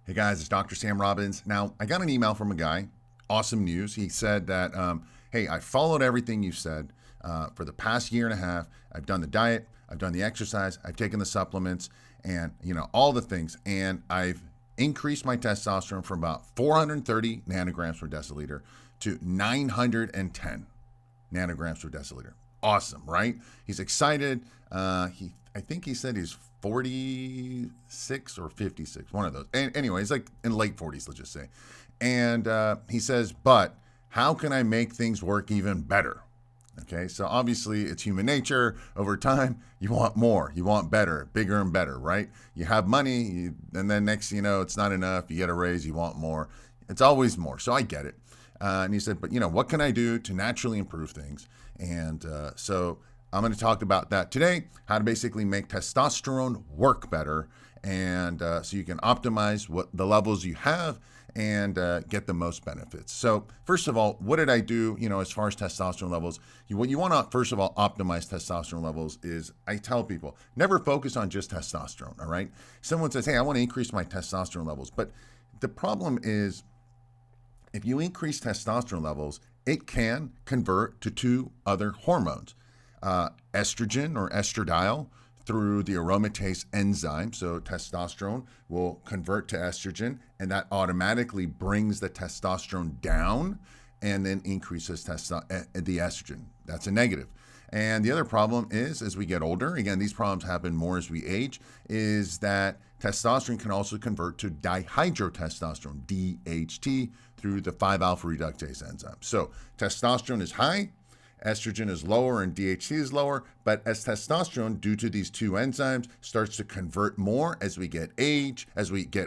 Hey guys, it's Dr. Sam Robbins. Now, I got an email from a guy. Awesome news. He said that, hey, I followed everything you said for the past year and a half. I've done the diet, I've done the exercise, I've taken the supplements, and all the things. And I've increased my testosterone from about 430 nanograms per deciliter to 910 nanograms per deciliter. Awesome, right? He's excited. I think he said he's 46 or 56, one of those. And anyway, he's like in late 40s, let's just say. And he says, but how can I make things work even better? Okay, so obviously it's human nature. Over time, you want more, you want better, bigger and better, right? You have money, and then next it's not enough. You get a raise, you want more. It's always more, so I get it. And he said, but what can I do to naturally improve things? And so I'm going to talk about that today, how to basically make testosterone work better, and so you can optimize what the levels you have and get the most benefits. So first of all, what did I do, as far as testosterone levels? What you want to, first of all, optimize testosterone levels is, I tell people, never focus on just testosterone, all right? Someone says, hey, I want to increase my testosterone levels. But the problem is, if you increase testosterone levels, it can convert to two other hormones, estrogen or estradiol through the aromatase enzyme. So testosterone will convert to estrogen, and that automatically brings the testosterone down and then increases the estrogen. That's a negative. And the other problem is, as we get older, again, these problems happen more as we age, is that testosterone can also convert to dihydrotestosterone, DHT, through the 5-alpha reductase enzyme. So testosterone is high, estrogen is lower, and DHT is lower. But as testosterone, due to these two enzymes, starts to convert more as we get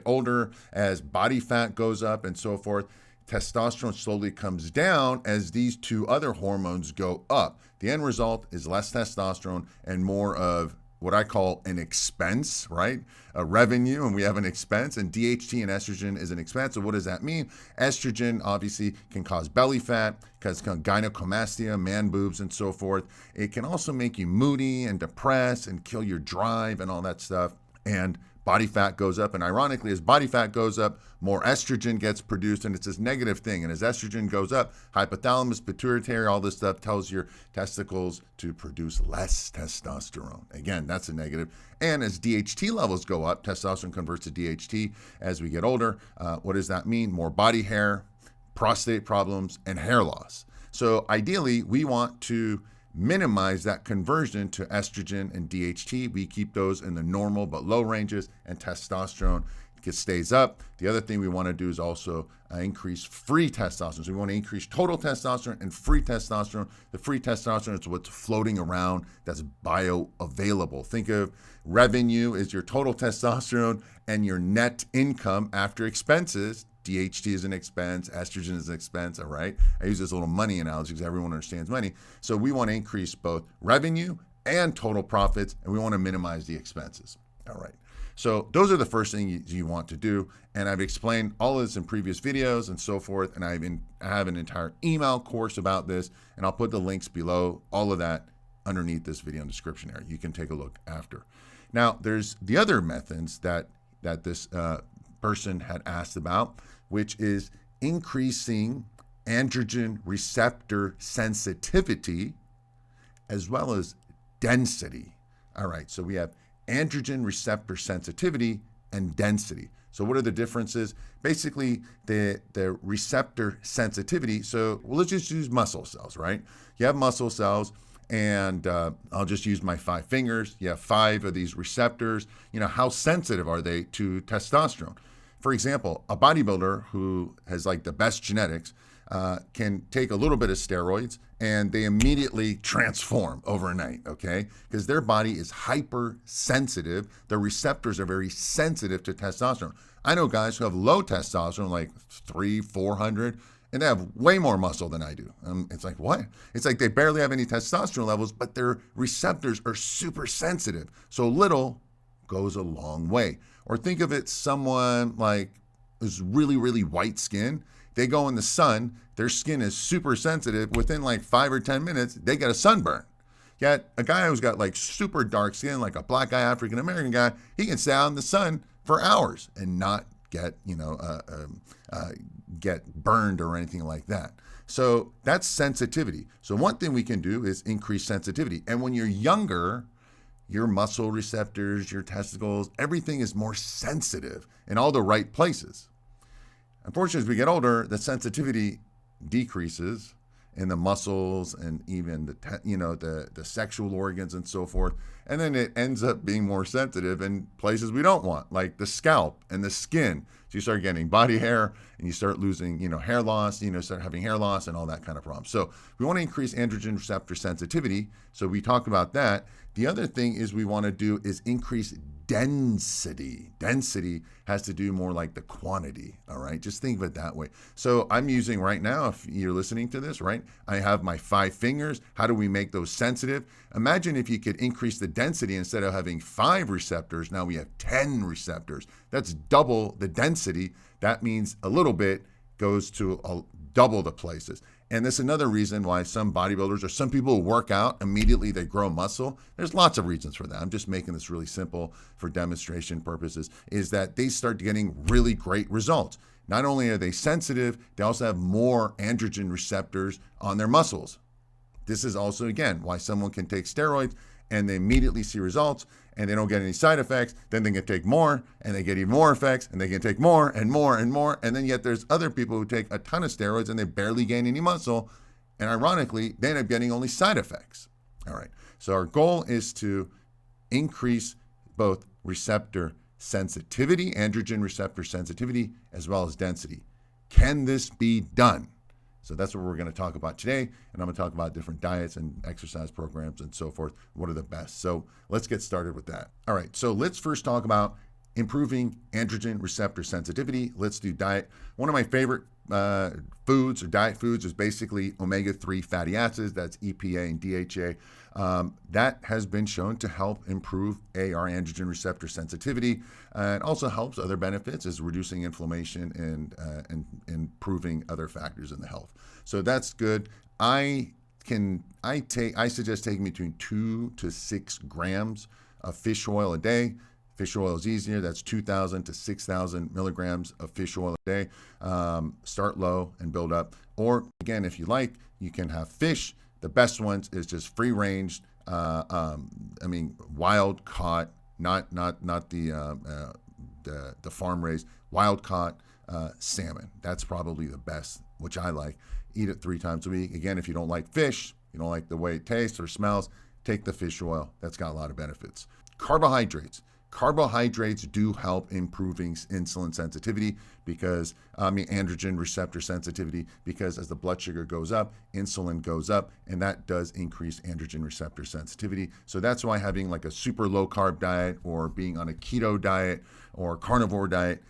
older, as body fat goes up and so forth, testosterone slowly comes down as these two other hormones go up. The end result is less testosterone and more of what I call an expense, right? A revenue, and we have an expense, and DHT and estrogen is an expense. So what does that mean? Estrogen obviously can cause belly fat, cause gynecomastia, man boobs, and so forth. It can also make you moody and depressed and kill your drive and all that stuff. And body fat goes up, and ironically, as body fat goes up, more estrogen gets produced, and it's this negative thing. And as estrogen goes up, hypothalamus, pituitary, all this stuff tells your testicles to produce less testosterone. Again, that's a negative. And as DHT levels go up, testosterone converts to DHT as we get older. What does that mean? More body hair, prostate problems, and hair loss. So ideally, we want to minimize that conversion to estrogen and DHT. We keep those in the normal but low ranges, and testosterone stays up. The other thing we want to do is also increase free testosterone. So we want to increase total testosterone and free testosterone. The free testosterone is what's floating around that's bioavailable. Think of revenue as your total testosterone, and your net income after expenses. DHT is an expense, estrogen is an expense, all right? I use this little money analogy because everyone understands money. So we want to increase both revenue and total profits, and we want to minimize the expenses, all right? So those are the first things you want to do, and I've explained all of this in previous videos and so forth, and I have an entire email course about this, and I'll put the links below, all of that underneath this video in the description area. You can take a look after. Now, there's the other methods that this person had asked about, which is increasing androgen receptor sensitivity as well as density. All right, so we have androgen receptor sensitivity and density. So what are the differences? Basically, the receptor sensitivity, so let's just use muscle cells, right? You have muscle cells, and I'll just use my 5 fingers. You have 5 of these receptors. How sensitive are they to testosterone? For example, a bodybuilder who has like the best genetics can take a little bit of steroids and they immediately transform overnight, okay? Because their body is hypersensitive. Their receptors are very sensitive to testosterone. I know guys who have low testosterone, like 300-400, and they have way more muscle than I do. It's like, what? It's like they barely have any testosterone levels, but their receptors are super sensitive. So little goes a long way. Or think of it, someone like who's really, really white skin. They go in the sun, their skin is super sensitive. Within like 5 or 10 minutes, they get a sunburn. Yet a guy who's got like super dark skin, like a black guy, African American guy, he can stay out in the sun for hours and not get, get burned or anything like that. So that's sensitivity. So one thing we can do is increase sensitivity. And when you're younger, your muscle receptors, your testicles, everything is more sensitive in all the right places. Unfortunately, as we get older, the sensitivity decreases in the muscles and even the sexual organs and so forth. And then it ends up being more sensitive in places we don't want, like the scalp and the skin. So you start getting body hair and you start losing, hair loss, start having hair loss and all that kind of problem. So we want to increase androgen receptor sensitivity. So we talked about that. The other thing is we want to do is increase density. Density has to do more like the quantity, all right? Just think of it that way. So I'm using right now, if you're listening to this, right? I have my 5 fingers. How do we make those sensitive? Imagine if you could increase the density. Instead of having 5 receptors, now we have 10 receptors. That's double the density. That means a little bit goes to double the places. And that's another reason why some bodybuilders or some people who work out, immediately they grow muscle. There's lots of reasons for that. I'm just making this really simple for demonstration purposes, is that they start getting really great results. Not only are they sensitive, they also have more androgen receptors on their muscles. This is also, again, why someone can take steroids and they immediately see results and they don't get any side effects. Then they can take more and they get even more effects and they can take more and more and more. And then yet there's other people who take a ton of steroids and they barely gain any muscle. And ironically, they end up getting only side effects. All right. So our goal is to increase both receptor sensitivity, androgen receptor sensitivity, as well as density. Can this be done? So that's what we're going to talk about today. And I'm going to talk about different diets and exercise programs and so forth. What are the best? So let's get started with that. All right. So let's first talk about improving androgen receptor sensitivity. Let's do diet. One of my favorite foods or diet foods is basically omega-3 fatty acids. That's EPA and DHA. That has been shown to help improve our androgen receptor sensitivity. It also helps other benefits as reducing inflammation and improving other factors in the health. So that's good. I suggest taking between 2 to 6 grams of fish oil a day. Fish oil is easier. That's 2,000 to 6,000 milligrams of fish oil a day. Start low and build up. Or again, if you like, you can have fish. The best ones is just free range. Wild caught, not the farm raised, wild caught salmon. That's probably the best, which I like. Eat it 3 times a week. Again, if you don't like fish, you don't like the way it tastes or smells, take the fish oil. That's got a lot of benefits. Carbohydrates. Carbohydrates do help improving insulin sensitivity because, androgen receptor sensitivity, because as the blood sugar goes up, insulin goes up, and that does increase androgen receptor sensitivity. So that's why having like a super low carb diet or being on a keto diet or carnivore diet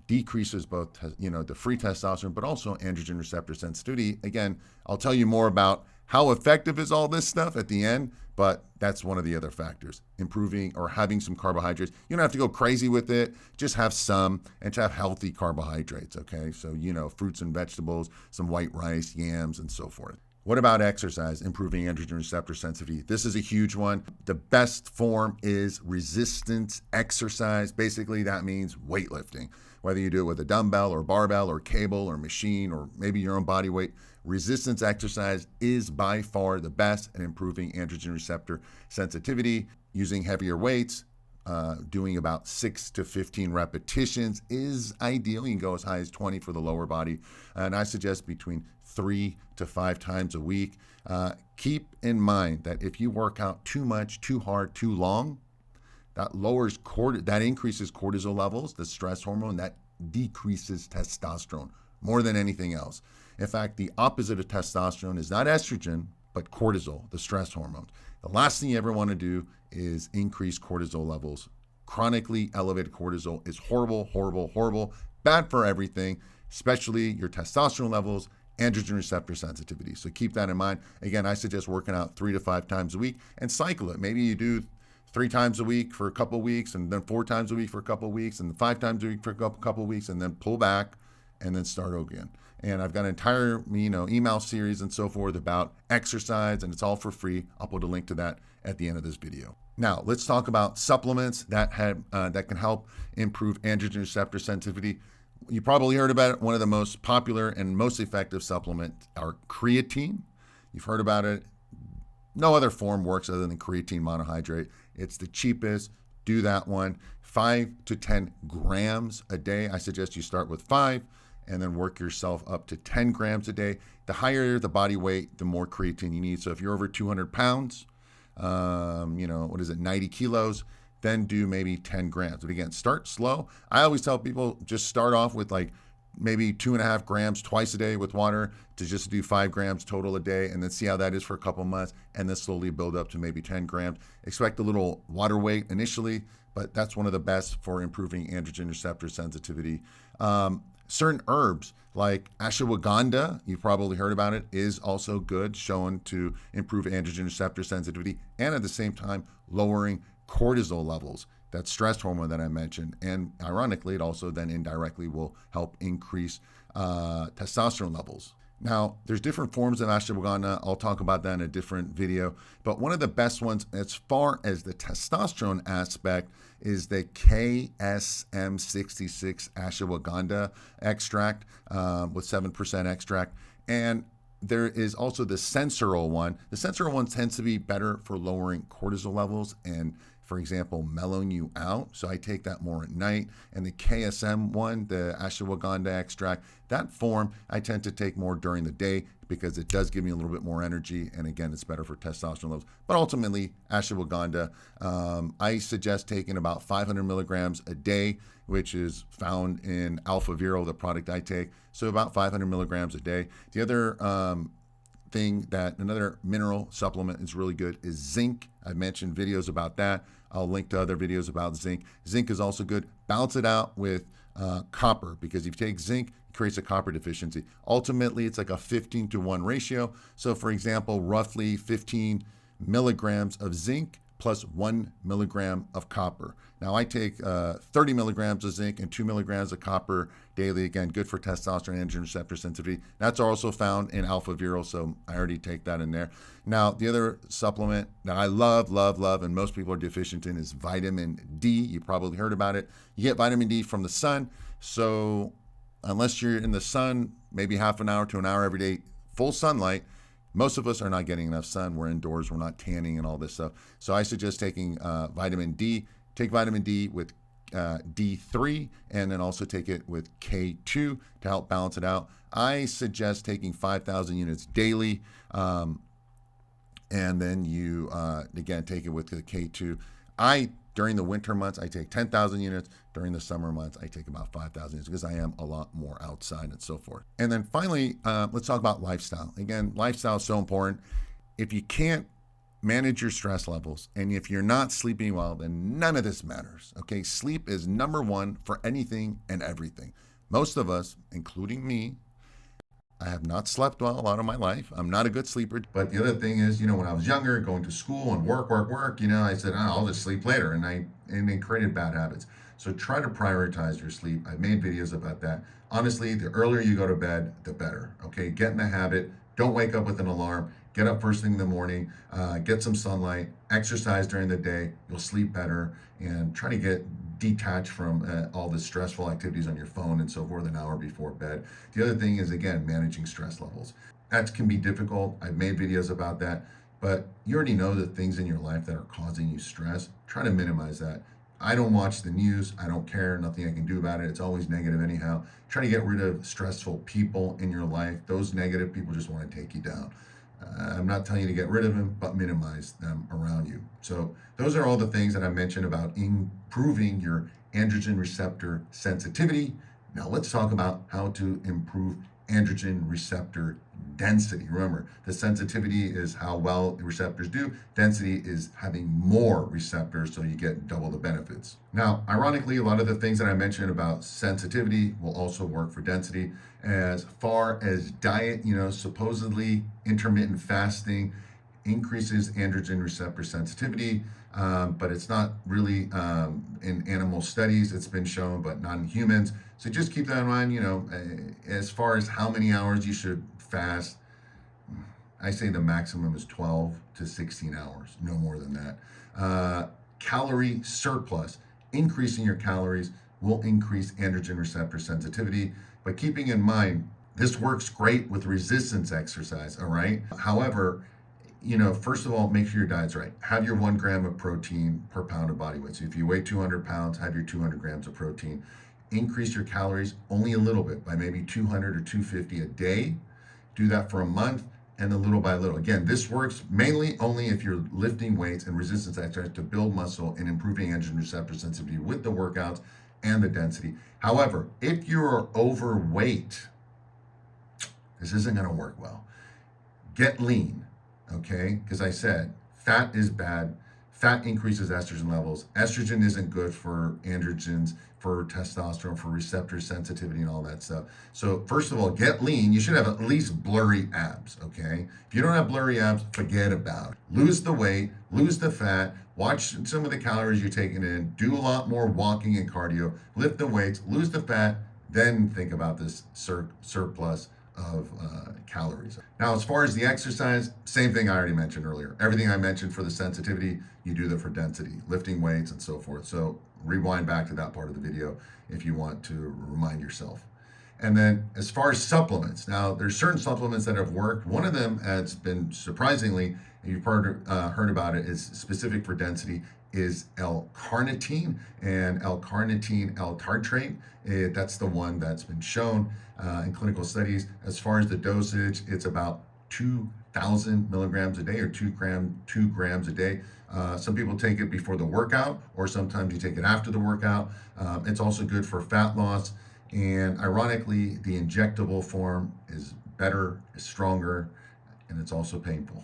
decreases both, the free testosterone, but also androgen receptor sensitivity. Again, I'll tell you more about how effective is all this stuff at the end, but that's one of the other factors. Improving or having some carbohydrates. You don't have to go crazy with it. Just have some and to have healthy carbohydrates, okay? So, fruits and vegetables, some white rice, yams, and so forth. What about exercise, improving androgen receptor sensitivity? This is a huge one. The best form is resistance exercise. Basically, that means weightlifting. Whether you do it with a dumbbell or barbell or cable or machine or maybe your own body weight, resistance exercise is by far the best at improving androgen receptor sensitivity. Using heavier weights, doing about 6 to 15 repetitions is ideal. You can go as high as 20 for the lower body. And I suggest between 3 to 5 times a week. Keep in mind that if you work out too much, too hard, too long, that increases cortisol levels, the stress hormone, that decreases testosterone more than anything else. In fact, the opposite of testosterone is not estrogen, but cortisol, the stress hormone. The last thing you ever want to do is increase cortisol levels. Chronically elevated cortisol is horrible, horrible, horrible, bad for everything, especially your testosterone levels, androgen receptor sensitivity. So keep that in mind. Again, I suggest working out 3 to 5 times a week and cycle it. Maybe you do 3 times a week for a couple of weeks, and then 4 times a week for a couple of weeks, and 5 times a week for a couple of weeks, and then pull back and then start again. And I've got an entire email series and so forth about exercise, and it's all for free. I'll put a link to that at the end of this video. Now, let's talk about supplements that can help improve androgen receptor sensitivity. You probably heard about it. One of the most popular and most effective supplements are creatine. You've heard about it. No other form works other than creatine monohydrate. It's the cheapest. Do that one. 5 to 10 grams a day. I suggest you start with 5 and then work yourself up to 10 grams a day. The higher the body weight, the more creatine you need. So if you're over 200 pounds, 90 kilos, then do maybe 10 grams. But again, start slow. I always tell people just start off with like maybe 2.5 grams twice a day with water to just do 5 grams total a day, and then see how that is for a couple months, and then slowly build up to maybe 10 grams. Expect a little water weight initially, but that's one of the best for improving androgen receptor sensitivity. Certain herbs like ashwagandha, you've probably heard about it, is also good, shown to improve androgen receptor sensitivity and at the same time lowering cortisol levels, that stress hormone that I mentioned. And ironically, it also then indirectly will help increase testosterone levels. Now, there's different forms of ashwagandha. I'll talk about that in a different video. But one of the best ones, as far as the testosterone aspect, is the 𝗕𝗓66 ashwagandha extract with 7% extract. And there is also the sensorol one. The sensorol one tends to be better for lowering cortisol levels and, for example, mellowing you out. So I take that more at night. And the KSM one, the ashwagandha extract, that form I tend to take more during the day because it does give me a little bit more energy. And again, it's better for testosterone levels. But ultimately, ashwagandha, I suggest taking about 500 milligrams a day, which is found in 𝗕𝗓𝘀𝘁𝗃, the product I take. So about 500 milligrams a day. The other another mineral supplement is really good is zinc. I've mentioned videos about that. I'll link to other videos about zinc. Zinc is also good. Balance it out with copper, because if you take zinc, it creates a copper deficiency. Ultimately, it's like a 15-to-1 ratio. So for example, roughly 15 milligrams of zinc plus 1 milligram of copper. Now I take 30 milligrams of zinc and 2 milligrams of copper daily. Again, good for testosterone and androgen receptor sensitivity. That's also found in 𝗕𝗓𝘀𝘁𝗃, so I already take that in there. Now, the other supplement that I love, and most people are deficient in is vitamin D. You probably heard about it. You get vitamin D from the sun, so unless you're in the sun, maybe half an hour to an hour every day, full sunlight, most of us are not getting enough sun. We're indoors, we're not tanning and all this stuff. So I suggest taking vitamin D. Take vitamin D with D3, and then also take it with K2 to help balance it out. I suggest taking 5,000 units daily, and then you, again, take it with the K2. During the winter months, I take 10,000 units. During the summer months, I take about 5,000 units because I am a lot more outside and so forth. And then finally, let's talk about lifestyle. Again, lifestyle is so important. If you can't manage your stress levels, and if you're not sleeping well, then none of this matters, okay? Sleep is number one for anything and everything. Most of us, including me, I have not slept well a lot of my life. I'm not a good sleeper. But the other thing is, when I was younger, going to school and work, I said, I'll just sleep later. And it created bad habits. So try to prioritize your sleep. I've made videos about that. Honestly, the earlier you go to bed, the better, okay? Get in the habit. Don't wake up with an alarm. Get up first thing in the morning, get some sunlight, exercise during the day. You'll sleep better, and try to get detached from all the stressful activities on your phone and so forth an hour before bed. The other thing is, again, managing stress levels. That can be difficult. I've made videos about that, but you already know the things in your life that are causing you stress. Try to minimize that. I don't watch the news. I don't care. Nothing I can do about it. It's always negative anyhow. Try to get rid of stressful people in your life. Those negative people just want to take you down. I'm not telling you to get rid of them, but minimize them around you. So those are all the things that I mentioned about improving your androgen receptor sensitivity. Now let's talk about how to improve androgen receptor density. Remember, the sensitivity is how well the receptors do. Density is having more receptors, so you get double the benefits. Now, ironically, a lot of the things that I mentioned about sensitivity will also work for density. As far as diet, supposedly intermittent fasting increases androgen receptor sensitivity, but it's not really in animal studies. It's been shown, but not in humans. So just keep that in mind. As far as how many hours you should fast, I say the maximum is 12 to 16 hours, no more than that. Calorie surplus, increasing your calories will increase androgen receptor sensitivity, but keeping in mind, this works great with resistance exercise, all right? However, first of all, make sure your diet's right. Have your 1 gram of protein per pound of body weight. So if you weigh 200 pounds, have your 200 grams of protein. Increase your calories only a little bit by maybe 200 or 250 a day. Do that for a month, and then little by little. Again, this works mainly only if you're lifting weights and resistance exercise to build muscle and improving androgen receptor sensitivity with the workouts and the density. However, if you're overweight, this isn't going to work well. Get lean, okay? Because I said fat is bad. Fat increases estrogen levels. Estrogen isn't good for androgens, for testosterone, for receptor sensitivity and all that stuff. So first of all, get lean. You should have at least blurry abs, okay? If you don't have blurry abs, forget about it. Lose the weight, lose the fat, watch some of the calories you're taking in, do a lot more walking and cardio, lift the weights, lose the fat, then think about this surplus of calories. Now, as far as the exercise, same thing I already mentioned earlier. Everything I mentioned for the sensitivity, you do that for density, lifting weights and so forth. So rewind back to that part of the video if you want to remind yourself. And then as far as supplements, now there's certain supplements that have worked. One of them has been surprisingly, and you've heard about it, is specific for density, is 𝗕carnitine and 𝗕carnitine L-tartrate. That's the one that's been shown in clinical studies. As far as the dosage, it's about 2,000 milligrams a day or 2 grams a day. Some people take it before the workout, or sometimes you take it after the workout. It's also good for fat loss. And ironically, the injectable form is better, is stronger, and it's also painful.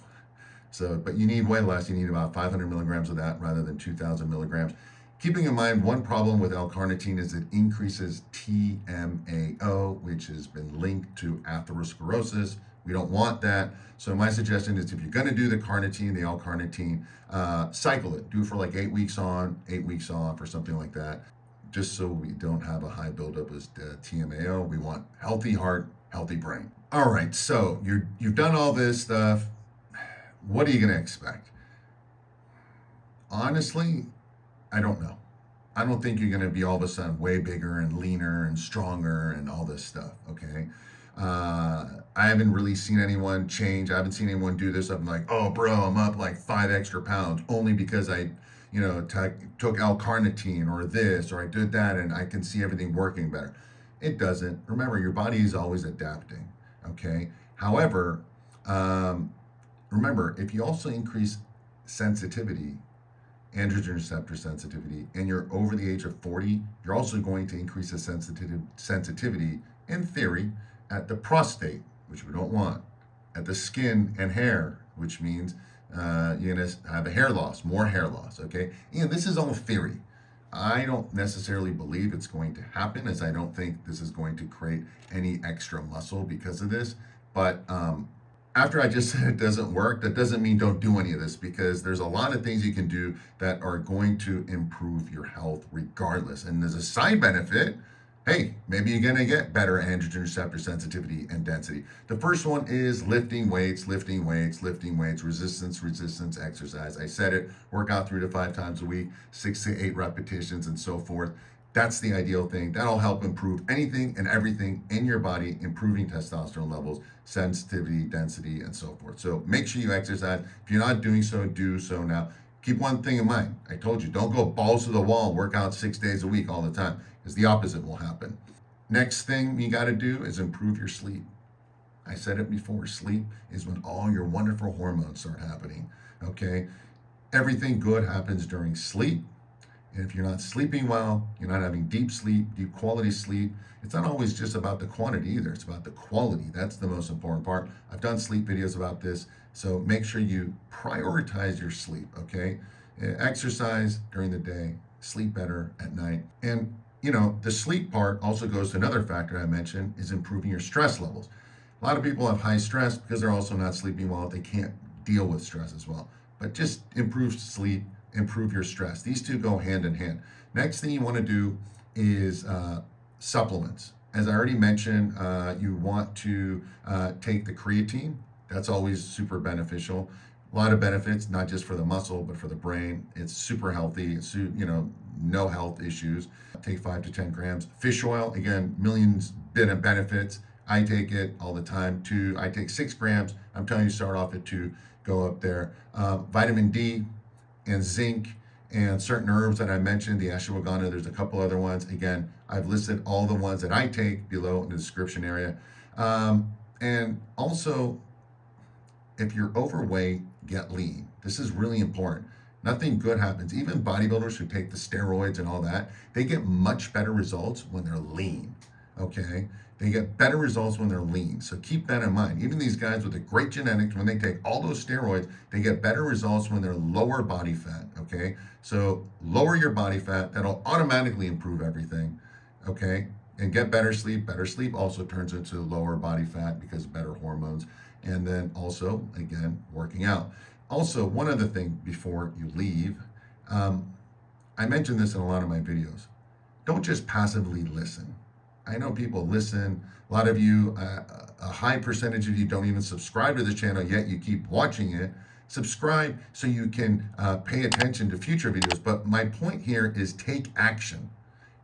So, but you need way less. You need about 500 milligrams of that rather than 2,000 milligrams. Keeping in mind, one problem with L-carnitine is it increases TMAO, which has been linked to atherosclerosis. We don't want that. So my suggestion is if you're going to do the carnitine, the L-carnitine, cycle it. Do it for like 8 weeks on, 8 weeks off, or something like that, just so we don't have a high buildup of TMAO. We want healthy heart, healthy brain. All right, so you've done all this stuff. What are you going to expect? Honestly, I don't know. I don't think you're going to be all of a sudden way bigger and leaner and stronger and all this stuff, okay? I haven't really seen anyone change. I haven't seen anyone do this. I'm like, oh, bro, I'm up like 5 extra pounds only because I took L-carnitine or this, or I did that, and I can see everything working better. It doesn't. Remember, your body is always adapting, okay? However, remember, if you also increase sensitivity, androgen receptor sensitivity, and you're over the age of 40, you're also going to increase the sensitivity, in theory, at the prostate, which we don't want, at the skin and hair, which means you're going to have a hair loss, more hair loss, okay? And this is all theory. I don't necessarily believe it's going to happen, as I don't think this is going to create any extra muscle because of this. But after I just said it doesn't work, that doesn't mean don't do any of this, because there's a lot of things you can do that are going to improve your health regardless. And there's a side benefit. Hey, maybe you're going to get better androgen receptor sensitivity and density. The first one is lifting weights, resistance exercise. I said it, work out 3 to 5 times a week, 6 to 8 repetitions and so forth. That's the ideal thing. That'll help improve anything and everything in your body, improving testosterone levels, sensitivity, density, and so forth. So make sure you exercise. If you're not doing so, do so now. Keep one thing in mind. I told you, don't go balls to the wall, work out 6 days a week all the time, because the opposite will happen. Next thing you got to do is improve your sleep. I said it before, sleep is when all your wonderful hormones start happening, okay? Everything good happens during sleep. And if you're not sleeping well, you're not having deep sleep, deep quality sleep, it's not always just about the quantity either. It's about the quality. That's the most important part. I've done sleep videos about this. So make sure you prioritize your sleep, okay? Exercise during the day, sleep better at night. And, the sleep part also goes to another factor I mentioned, is improving your stress levels. A lot of people have high stress because they're also not sleeping well. They can't deal with stress as well. But just improve sleep, improve your stress. These two go hand in hand. Next thing you want to do is supplements. As I already mentioned, you want to take the creatine. That's always super beneficial. A lot of benefits, not just for the muscle, but for the brain. It's super healthy. It's, no health issues. Take 5 to 10 grams. Fish oil, again, millions bit of benefits. I take it all the time. I take 6 grams. I'm telling you, start off at 2, go up there. Vitamin D and zinc and certain herbs that I mentioned, the ashwagandha, there's a couple other ones. Again, I've listed all the ones that I take below in the description area. And also, if you're overweight, get lean. This is really important. Nothing good happens. Even bodybuilders who take the steroids and all that, they get much better results when they're lean, okay? They get better results when they're lean. So keep that in mind. Even these guys with the great genetics, when they take all those steroids, they get better results when they're lower body fat, okay? So lower your body fat. That'll automatically improve everything, okay? And get better sleep. Better sleep also turns into lower body fat because of better hormones. And then also, again, working out. Also, one other thing before you leave, I mentioned this in a lot of my videos. Don't just passively listen. I know people listen. A lot of you, a high percentage of you don't even subscribe to the channel, yet you keep watching it. Subscribe so you can pay attention to future videos. But my point here is take action.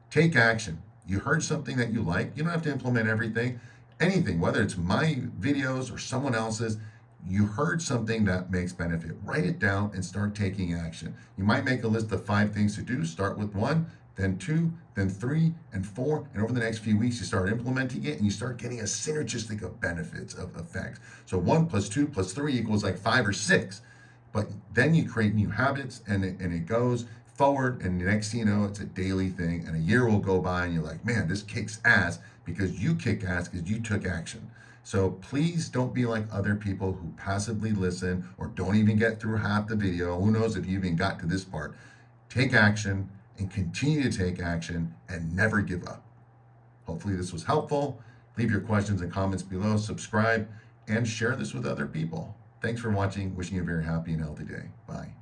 Take action. You heard something that you like. You don't have to implement everything. Anything, whether it's my videos or someone else's, you heard something that makes benefit. Write it down and start taking action. You might make a list of 5 things to do. Start with 1, then 2, then 3, and 4. And over the next few weeks, you start implementing it and you start getting a synergistic of benefits, of effects. So 1 + 2 + 3 equals like 5 or 6. But then you create new habits and it goes forward, and the next thing you know, it's a daily thing, and a year will go by and you're like, man, this kicks ass, because you kick ass because you took action. So please don't be like other people who passively listen or don't even get through half the video. Who knows if you even got to this part. Take action and continue to take action and never give up. Hopefully this was helpful. Leave your questions and comments below, subscribe, and share this with other people. Thanks for watching. Wishing you a very happy and healthy day. Bye.